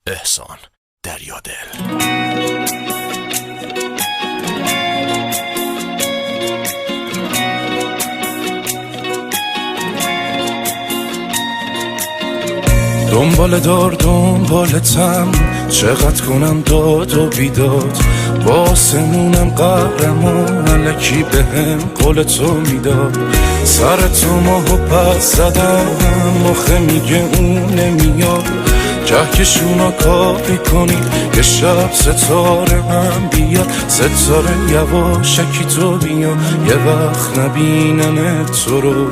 احسان دریادل. دنبالتم چقدر کنم داد و بیداد، با آسمونم قهرمان الکی بهم قول تو میداد. سر تو ماهو پس زدم مخه میگه اون نمیاد، کهکشونا کاری کنی یه شب ستاره هم بیاد. ستاره یواشکی تو بیا یه وقت نبینم تو رو،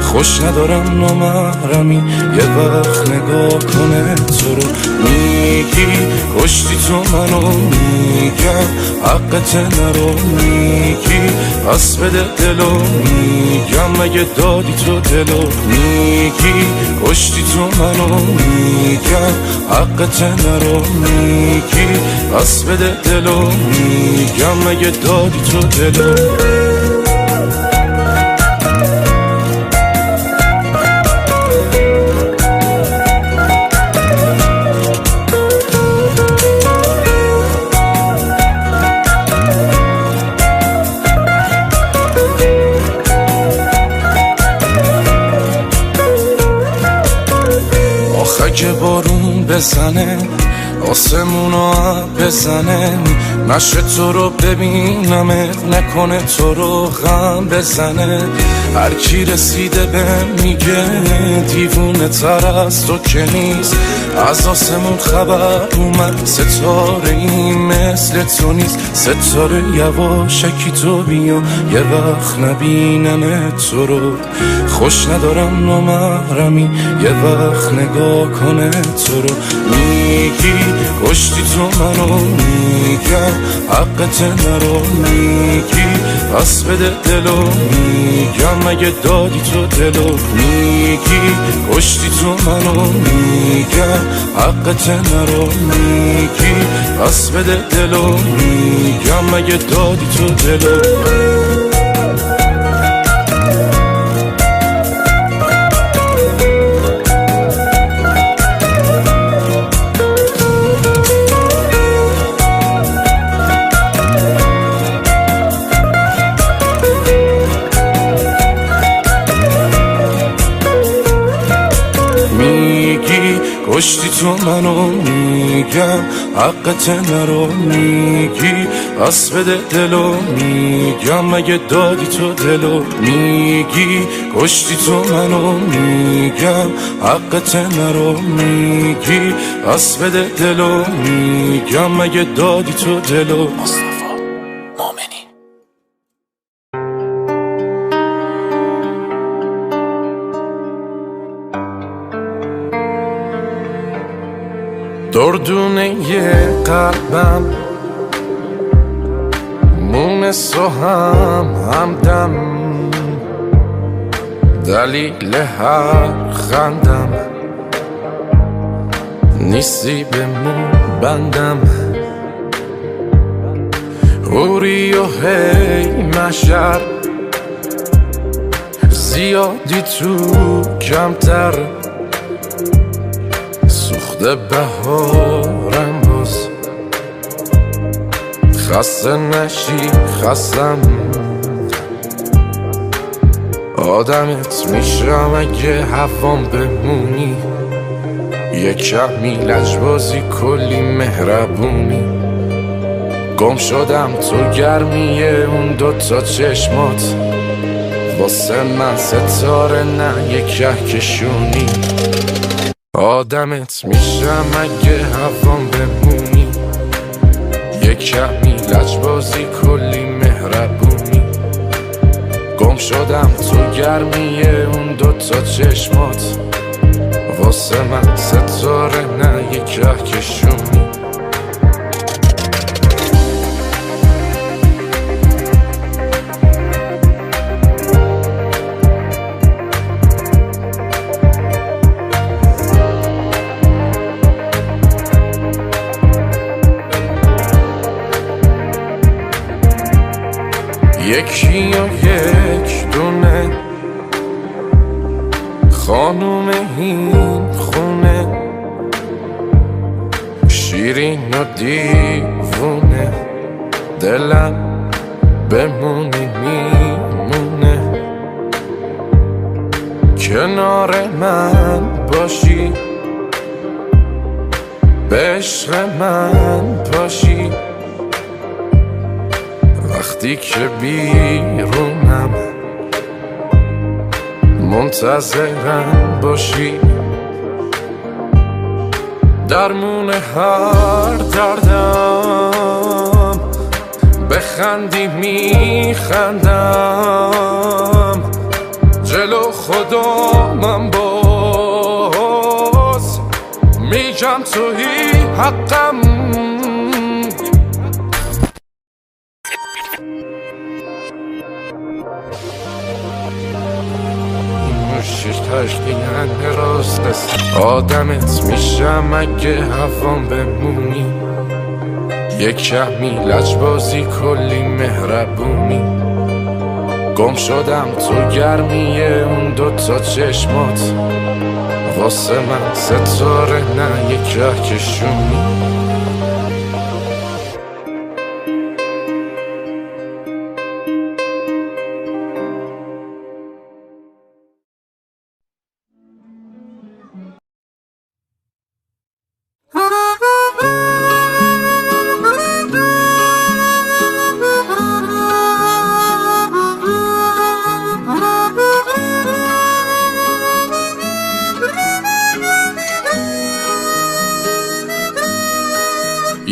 خوش ندارم نامحرمی یه وقت نگاه کنه تو رو. میگی کشتی تو منو، میگم حقت نرو، میگی پس بده دلو، میگم مگه دادی تو دلو. میگی کشتی تو منو، میگم حقت نرو، میگی پس بده دلو، میگم مگه دادی تو دلو. اگه بارون بزنه آسمونو بزنه، نشه تو رو ببینمت، نکنه تو رو غم بزنه. هر کی رسیده به میگه دیوونه تر از تو که نیست، از آسمون خبر اومد ستاره این مثل تو نیست. ستاره یواشکی تو بیا یه وقت نبینم تو رو، خوش ندارم نامحرمی یه وقت نگاه کنه تو رو. میگی کشتی تو منو، میگم حقت نرو، میگی پس بده دلو، میگم مگه دادی تو دلو. میگی کشتی تو منو، میگم حقت نرو، میگی پس بده دلو، میگم مگه دادی تو دلو. کشتی تو منو، میگم حقت نرو، میگی پس بده دلو، میگم مگه دادی تو دلو. میگی کشتی تو منو، میگم حقت نرو، میگی پس بده دلو، میگم مگه دادی تو دلو. دردونه قلبم مونس و همدم، دلیل هر خندم نیستی به مون بندم. اوری و هی مشر زیادی تو کمتر، سوخته بهارم باز خسته نشی خستم. آدمت میشم اگه هوام بمونی، یه کمی لجبازی کلی مهربونی. گم شدم تو گرمیه اون دوتا چشمات، واسه من ستاره نه یه کهکشونی. آدمت میشم اگه هوام بمونی، یه کمی لجبازی کلی مهربونی. گم شدم تو گرمیه اون دوتا چشمات، واسه من ستاره نه یه کهکشونی. یکی یا یک دونه خانوم این خونه، شیرین و دیوونه دلم بمونی میمونه کنار من باشی به عشق من پاشی وقتی که بیرونم منتظرم باشی درمون هر دردم بخندی میخندم جلو خودم باز میگم تویی حقم تشکیلن راست است آدمت میشم اگه هوام بمونی یک کمی لجبازی کلی مهربونی گم شدم تو گرمی اون دوتا چشمات واسه من ستاره نه یک کهکشونی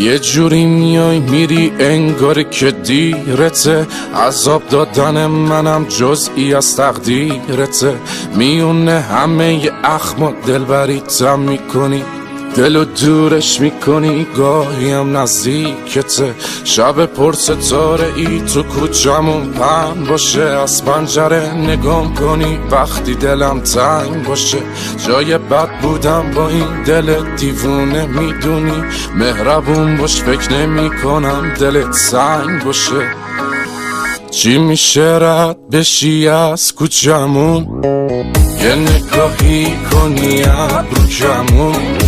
یه جوری میای میری انگار که دیرته عذاب دادن منم جزئی از تقدیرته میونه همه اخم دلبریتم میکنی دلو دورش میکنی گاهی هم نزدیکته شب پر ستاره ای تو کوچمون پهن باشه از پنجره نگام کنی وقتی دلم تنگ باشه جای بد بودم با این دل دیوونه میدونی مهربون باش فکر نمی کنم دلت سنگ باشه چی میشه رد بشی از کوچمون یه نگاهی کنی ابرو کمون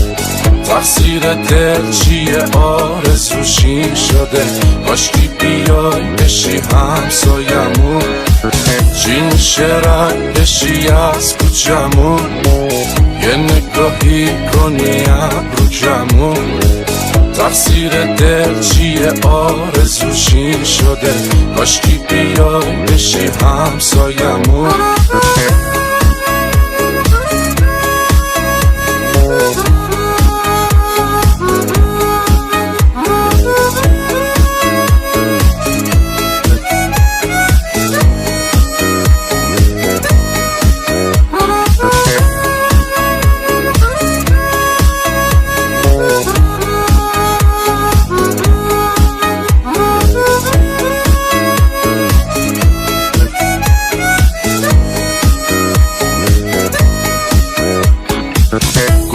تقصیر دل چیه آرزوشی شده کاشکی بیای بشی همسایمون چی میشه رد بشی از کوچمون یه نگاهی کنی ابرو کمون تقصیر دل چیه آرزوشی شده کاشکی بیای بشی همسایمون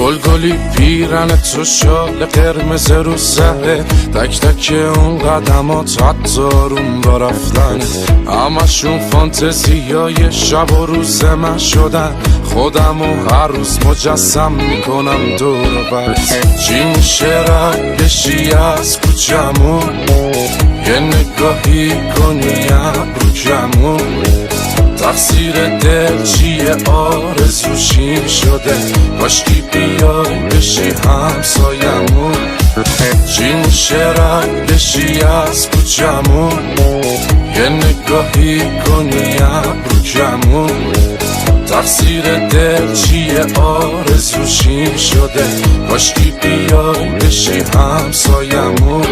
گلگلی پیرن تو شال قرمز رو سره تک تک اون قدمات حتی روم با رفتن همشون فانتزیای شب و روز من شدن خودم و هر روز مجسم میکنم دور بر چی میشه رد بشی از کوچمون یه نگاهی کنی ابرو کمون تقصیر دل چیه آرزوشی شده کاشکی بیای بشی همسایمون چی میشه رد بشی از کوچمون یه نگاهی کنی ابرو کمون تقصیر دل چیه آرزوشی شده کاشکی بیای بشی همسایمون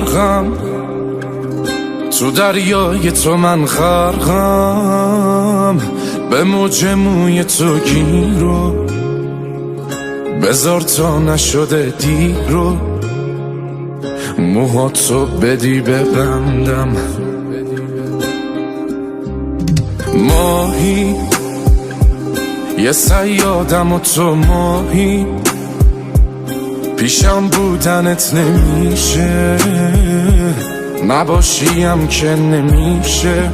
غرقم تو دریای تو، من غرقم به موج موی تو گیرو، بذار تا نشده دیرو، موهاتو بدی ببندم. ماهی یه صیادم و تو ماهی، پیشم بودنت نمیشه، نباشیم که نمیشه.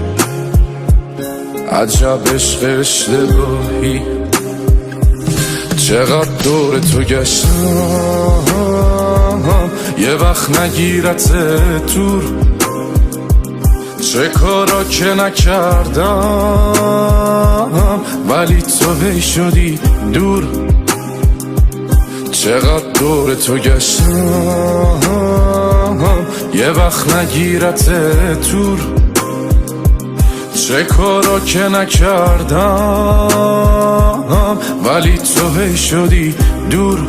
عجب عشق اشتباهی، چقدر دور تو گشتم یه وقت نگیرت دور، چه کارا که نکردم ولی تو هی شدی دور. چقدر دور تو گشتم یه وقت نگیرت دور، چه کارا که نکردم ولی تو هی شدی دور.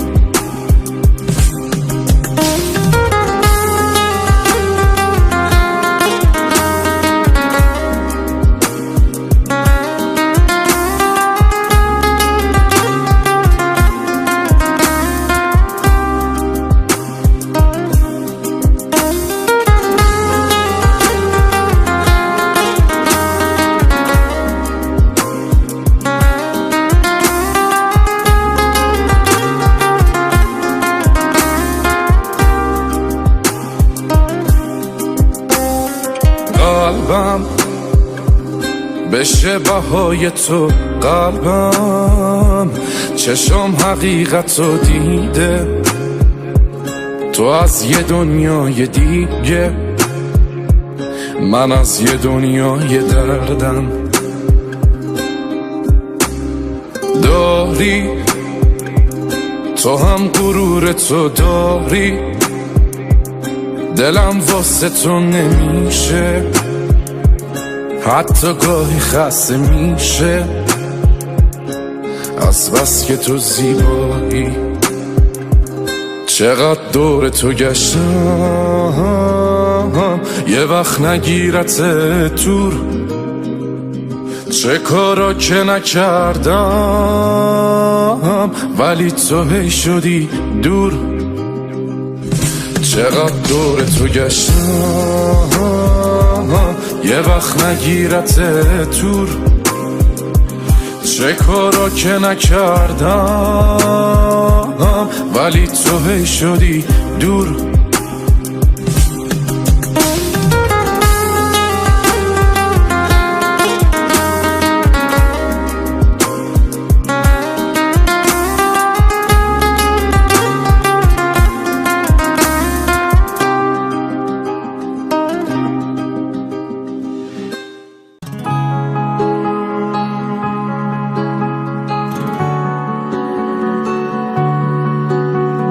قلبم بشه بهای تو، قلبم چشم حقیقت رو دیده، تو از یه دنیای دیگه، من از یه دنیای دردم. داری تو هم غرور تو داری، دلم واسه تو نمیشه، حتی گاهی خسته میشه از بس که تو زیبایی. چقدر دور تو گشتم یه وقت نگیرت دور، چه کارا که نکردم ولی تو هی شدی دور. چقدر دور تو گشتم یه وقت نگیرت دور، چه کارا که نکردم ولی تو هی شدی دور.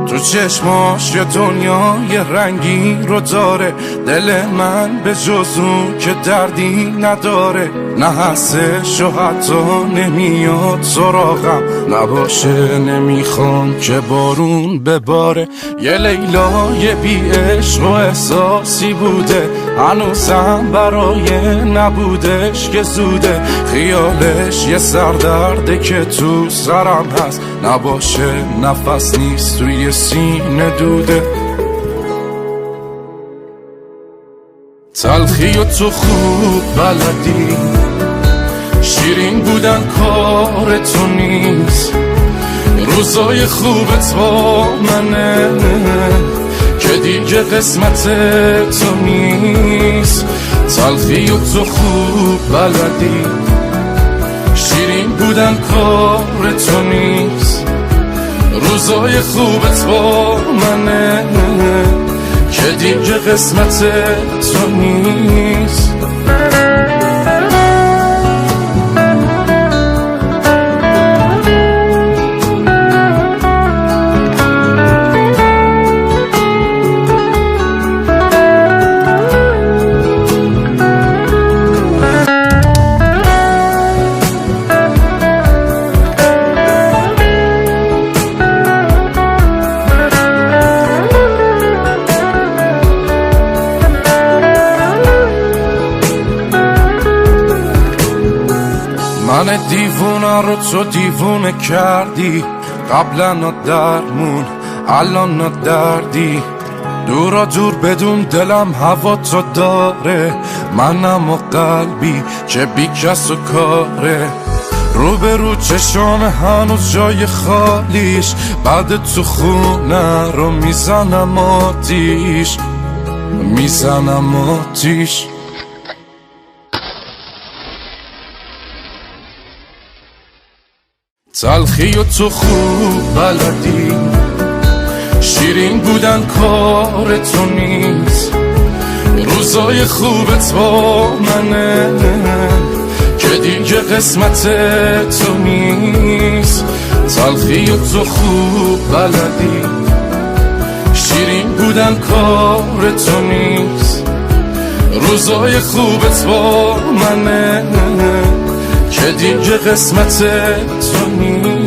تو چشماش یه دنیای رنگین رو داره، دل من به جز اون که دردی نداره، نه هستش و حتی نمیاد سراغم، نباشه نمیخوام که بارون بباره. یه لیلای بی عشق و احساسی بوده، هنوزم برای نبودش که زوده، خیالش یه سردرده که تو سرم هست، نباشه نفس نیست توی سینه دوده. تلخی و تو خوب بلدی، شیرین بودن کار تو نیست، روزای خوبت با منه که دیگه قسمت تو نیست. تلخی و تو خوب بلدی، شیرین بودن کار تو نیست، روزای خوبت با منه که دیگه قسمت تو نیست. من دیوونه رو تو دیوونه کردی، قبلا درمون الان دردی. دورا دور بدون دلم هوا تو داره، منم و قلبی که بی کس و کاره. رو به رو چشام هنوز جای خالیش، بعد تو خونه رو میزنم آتیش، میزنم آتیش. تلخی و تو خوب بلدی، شیرین بودن کار تو نیست. روزای خوبت با منه که دیگه قسمت تو نیست. تلخی و تو خوب بلدی، شیرین بودن کار تو نیست. روزای خوبت با منه که دیگه قسمت تو نیست.